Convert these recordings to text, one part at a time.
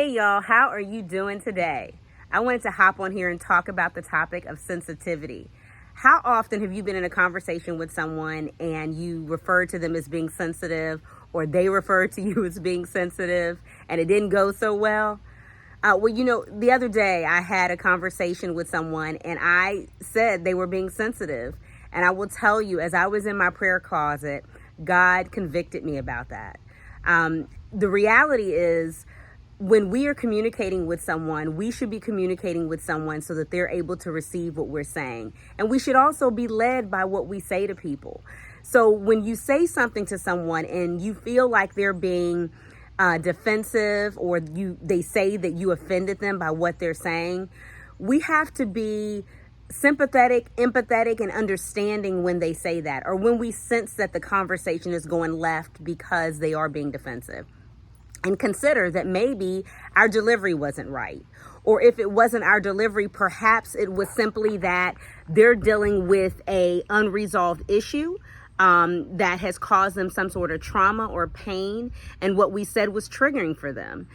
Hey y'all, how are you doing today? I wanted to hop on here and talk about the topic of sensitivity. How often have you been in a conversation with someone and you refer to them as being sensitive, or they refer to you as being sensitive, and it didn't go so well? The other day I had a conversation with someone and I said they were being sensitive. And I will tell you, as I was in my prayer closet, God convicted me about that. The reality is, when we are communicating with someone, we should be communicating with someone so that they're able to receive what we're saying. And we should also be led by what we say to people. So when you say something to someone and you feel like they're being defensive, or they say that you offended them by what they're saying, we have to be sympathetic, empathetic, and understanding when they say that, or when we sense that the conversation is going left because they are being defensive. And consider that maybe our delivery wasn't right. Or if it wasn't our delivery, perhaps it was simply that they're dealing with a unresolved issue that has caused them some sort of trauma or pain, and what we said was triggering for them.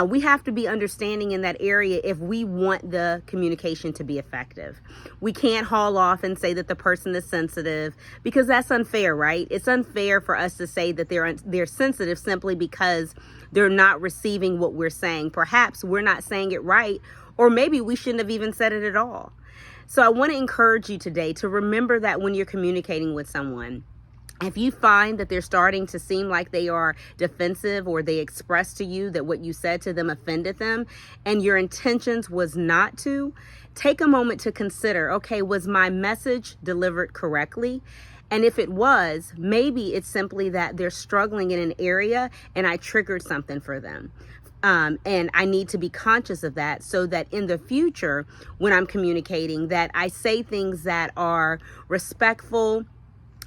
We have to be understanding in that area if we want the communication to be effective. We can't haul off and say that the person is sensitive, because that's unfair, right? It's unfair for us to say that they're sensitive simply because they're not receiving what we're saying. Perhaps we're not saying it right, or maybe we shouldn't have even said it at all. So I want to encourage you today to remember that when you're communicating with someone, if you find that they're starting to seem like they are defensive, or they express to you that what you said to them offended them, and your intentions was not to, take a moment to consider, okay, was my message delivered correctly? And if it was, maybe it's simply that they're struggling in an area and I triggered something for them. And I need to be conscious of that, so that in the future, when I'm communicating, that I say things that are respectful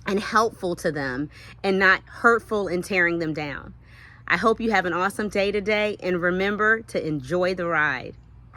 and helpful to them, and not hurtful and tearing them down. I hope you have an awesome day today, and remember to enjoy the ride.